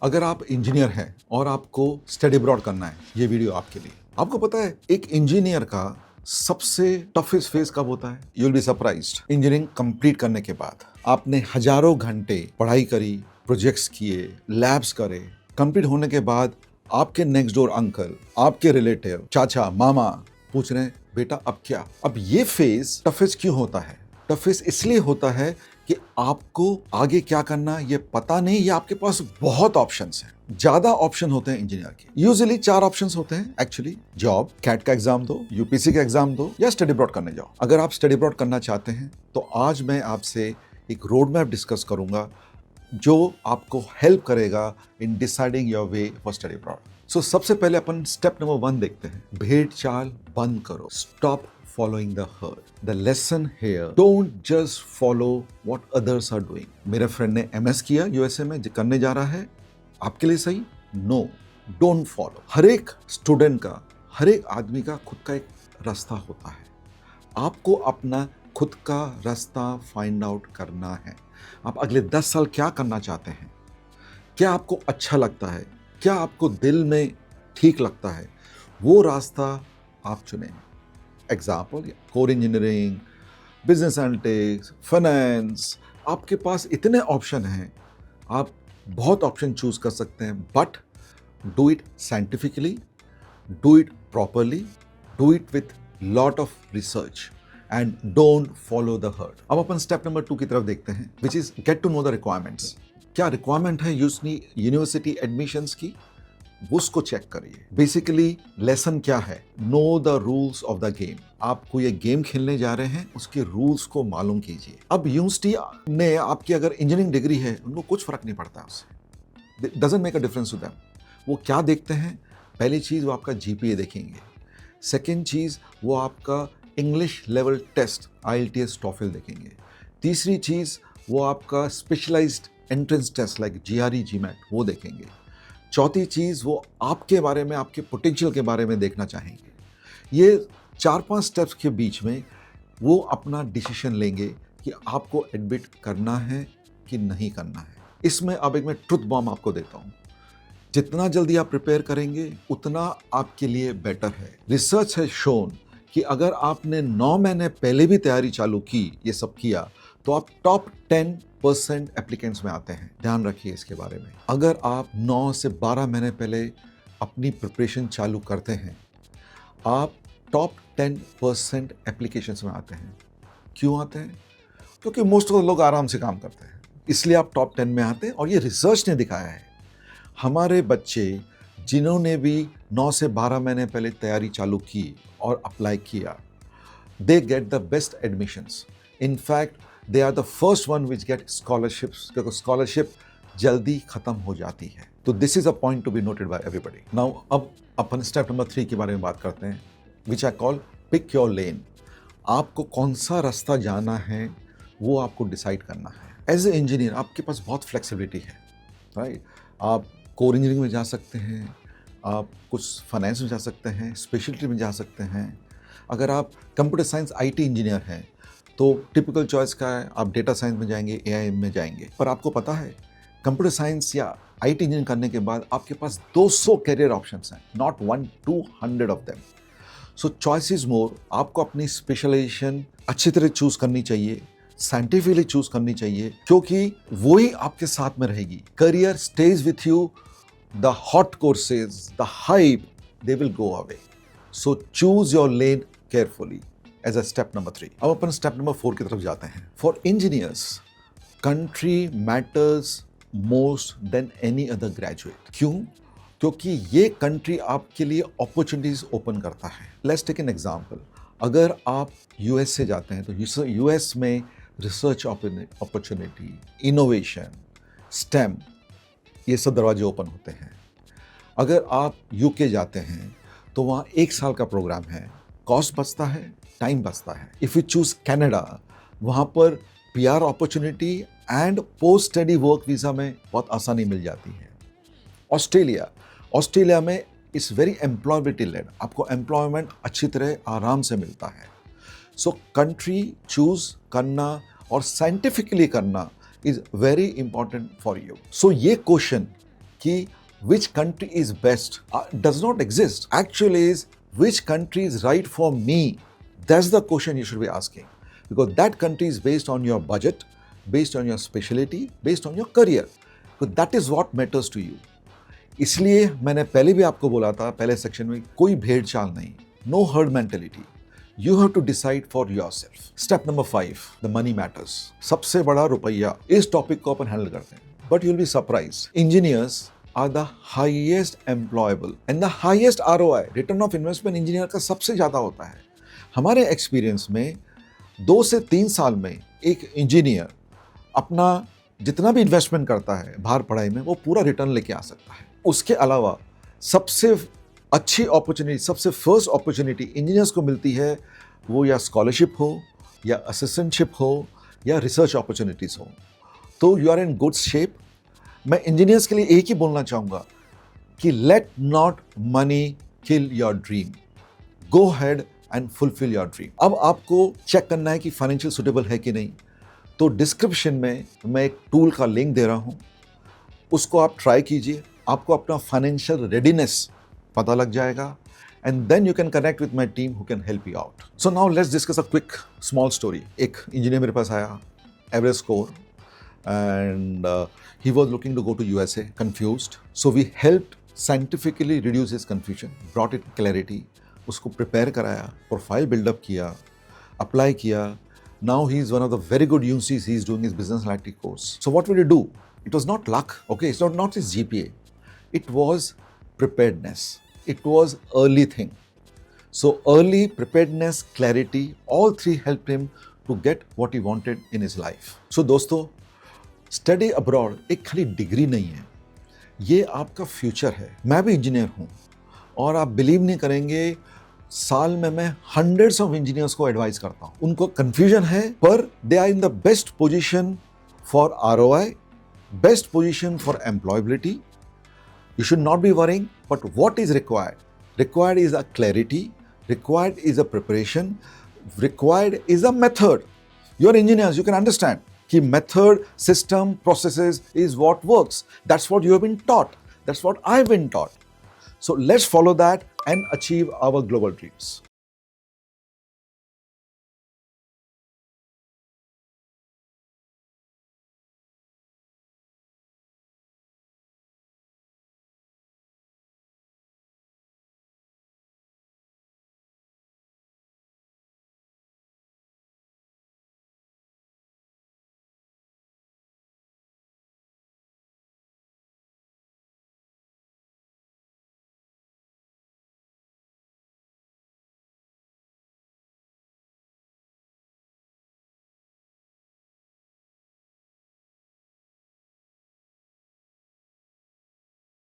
अगर आप इंजीनियर हैं और आपको स्टडी अब्रॉड करना है, ये वीडियो आपके लिए। आपको पता है एक इंजीनियर का सबसे टफेस्ट फेज कब होता है? You will be surprised. Engineering complete करने के बाद आपने हजारों घंटे पढ़ाई करी, प्रोजेक्ट्स किए, लैब्स करे। कंप्लीट होने के बाद आपके नेक्स्ट डोर अंकल, आपके रिलेटिव, चाचा, मामा पूछ रहे हैं बेटा अब क्या? अब ये फेज टफेस्ट क्यों होता है? टफेस्ट इसलिए होता है कि आपको आगे क्या करना ये पता नहीं, या आपके पास बहुत ऑप्शंस हैं। ज्यादा ऑप्शन होते हैं इंजीनियर के। यूजुअली 4 ऑप्शंस होते हैं एक्चुअली। जॉब, कैट का एग्जाम दो, यूपीसी का एग्जाम दो, या स्टडी अब्रॉड करने जाओ। अगर आप स्टडी अब्रॉड करना चाहते हैं तो आज मैं आपसे एक रोड मैप डिस्कस करूंगा जो आपको हेल्प करेगा in deciding your way for study abroad. So सबसे पहले अपन स्टेप नंबर 1 देखते हैं। भेड़ चाल बंद करो। Stop following the herd. The lesson here, don't just follow what others are doing. मेरे फ्रेंड ने MS किया यूएसए में, करने जा रहा है, आपके लिए सही? No, don't follow. हर एक स्टूडेंट का, हर एक आदमी का खुद का एक रास्ता होता है। आपको अपना खुद का रास्ता फाइंड आउट करना है। आप अगले 10 साल क्या करना चाहते हैं? क्या आपको अच्छा लगता है? क्या आपको दिल में ठीक लगता है? वो रास्ता आप चुनें। Example, core engineering, business analytics, finance, आपके पास इतने ऑप्शन हैं, आप बहुत ऑप्शन चूज कर सकते हैं, but do it scientifically, do it properly, do it with lot of research and don't follow the herd. अब अपन स्टेप नंबर 2 की तरफ देखते हैं, which is get to know the requirements. क्या रिक्वायरमेंट है यूनिवर्सिटी एडमिशंस की? उसको चेक करिए। बेसिकली लेसन क्या है? Know the rules of the game. आप कोई एक गेम खेलने जा रहे हैं, उसके रूल्स को मालूम कीजिए। अब यूनिवर्सिटी ने आपकी अगर इंजीनियरिंग डिग्री है, उनको कुछ फर्क नहीं पड़ता उससे, doesn't make a difference to them. वो क्या देखते हैं? पहली चीज वो आपका जीपीए देखेंगे। सेकेंड चीज वो आपका English level test IELTS TOEFL देखेंगे। तीसरी चीज वो आपका specialized entrance test like GRE GMAT वो देखेंगे। चौथी चीज वो आपके बारे में, आपके पोटेंशियल के बारे में देखना चाहेंगे। ये 4-5 स्टेप्स के बीच में वो अपना डिसीजन लेंगे कि आपको एडमिट करना है कि नहीं करना है। इसमें अब एक मैं ट्रुथ बॉम्ब आपको देता हूं, जितना जल्दी आप प्रिपेयर करेंगे उतना आपके लिए बेटर है। रिसर्च है शोन कि अगर आपने 9 महीने पहले भी तैयारी चालू की, ये सब किया, तो आप टॉप 10% एप्लीकेंट्स में आते हैं। ध्यान रखिए इसके बारे में। अगर आप 9 से 12 महीने पहले अपनी प्रिपरेशन चालू करते हैं, आप टॉप 10% एप्लीकेशंस में आते हैं। क्यों आते हैं? क्योंकि मोस्ट ऑफ लोग आराम से काम करते हैं, इसलिए आप टॉप 10 में आते हैं। और ये रिसर्च ने दिखाया है, हमारे बच्चे जिन्होंने भी 9 से 12 महीने पहले तैयारी चालू की और अप्लाई किया, they get the best admissions. In fact, they are the first one which get scholarships, क्योंकि स्कॉलरशिप जल्दी खत्म हो जाती है। तो this is a point to be noted by everybody. Now अब अपन स्टेप नंबर 3 के बारे में बात करते हैं, which I call pick your lane. आपको कौन सा रास्ता जाना है वो आपको डिसाइड करना है। एज ए इंजीनियर आपके पास बहुत फ्लेक्सिबिलिटी है, राइट? आप कोर इंजीनियरिंग में जा सकते हैं, आप कुछ फाइनेंस में जा सकते हैं, स्पेशलिटी में जा सकते हैं। अगर आप कंप्यूटर साइंस IT इंजीनियर हैं तो टिपिकल चॉइस का है, आप डेटा साइंस में जाएंगे, AI में जाएंगे। पर आपको पता है कंप्यूटर साइंस या IT इंजीनियरिंग करने के बाद आपके पास 200 करियर ऑप्शंस हैं, not 1, 200 of them. So choice is more. आपको अपनी स्पेशलाइजेशन अच्छी तरह चूज करनी चाहिए, साइंटिफिकली चूज करनी चाहिए, क्योंकि वही आपके साथ में रहेगी। Career stage with you, the hot courses, the hype, they will go away. So choose your lane carefully as a step number 3। अब अपन स्टेप नंबर 4 की तरफ जाते हैं। For engineers, country matters most then any other graduate. क्यों? क्योंकि ये country आपके लिए अपॉर्चुनिटीज ओपन करता है। Let's take an example. अगर आप US से जाते हैं तो US में रिसर्च अपॉर्चुनिटी, इनोवेशन, STEM, ये सब दरवाजे ओपन होते हैं। अगर आप UK जाते हैं तो वहाँ 1 साल का प्रोग्राम है, कॉस्ट बचता है, टाइम बचता है। इफ यू चूज कनाडा, वहाँ पर PR opportunity and post study work visa में बहुत आसानी मिल जाती है। ऑस्ट्रेलिया में इस वेरी एम्प्लॉयबिलिटी लेड, आपको एम्प्लॉयमेंट अच्छी तरह आराम से मिलता है। सो कंट्री चूज करना और साइंटिफिकली करना is very important for you. So ये क्वेश्चन कि which country is best does not exist. Actually is which country is right for me. That's the question you should be asking, because that country is based on your budget, based on your specialty, based on your career. So that is what matters to you. इसलिए मैंने पहले भी आपको बोला था पहले section में, कोई भेड़ चाल नहीं, no herd mentality. You have to decide for yourself. Step number 5, the money matters. सबसे बड़ा रुपया. इस टॉपिक को अपन हैंडल करते हैं. But you'll be surprised. Engineers are the highest employable and the highest ROI. Return of investment engineer का सबसे ज्यादा होता है. हमारे एक्सपीरियंस में 2 से 3 साल में एक इंजीनियर अपना जितना भी इन्वेस्टमेंट करता है बाहर पढ़ाई में, वो पूरा रिटर्न लेके आ सकता है. उसके अलावा सबसे अच्छी अपॉर्चुनिटी, सबसे फर्स्ट अपॉर्चुनिटी इंजीनियर्स को मिलती है, वो या स्कॉलरशिप हो, या असिस्टेंटशिप हो, या रिसर्च अपॉर्चुनिटीज हो. तो you are in good shape. मैं इंजीनियर्स के लिए एक ही बोलना चाहूँगा कि let not money kill your dream. Go ahead and fulfil your dream. अब आपको चेक करना है कि फाइनेंशियल सुटेबल है कि नहीं. तो डिस्क्रिप्शन में मैं एक टूल का लिंक दे रहा हूँ, उसको आप ट्राई कीजिए. आपको अपना फाइनेंशियल रेडीनेस पता लग जाएगा, and then you can connect with my team who can help you out. So now let's discuss a quick small story. एक इंजीनियर मेरे पास आया, average score, and he was looking to go to USA, confused. So we helped scientifically reduce his confusion, brought it clarity, उसको prepare कराया, profile build up किया, apply किया. Now he is one of the very good UCs. He is doing his business analytics course. So what will you do? It was not luck, okay? It's not his GPA. It was preparedness. It was early thing. So early preparedness, clarity, all three helped him to get what he wanted in his life. So दोस्तों, study abroad एक खाली degree नहीं है, ये आपका future है. मैं भी इंजीनियर हूँ और आप बिलीव नहीं करेंगे, साल में मैं हंड्रेड्स ऑफ इंजीनियर्स को एडवाइस करता हूँ. उनको कंफ्यूजन है, पर they are in the best position for ROI, best position for employability. You should not be worrying, but what is required? Required is a clarity, required is a preparation, required is a method. You are engineers, you can understand कि method, system, processes is what works. That's what you have been taught. That's what I've been taught. So let's follow that and achieve our global dreams.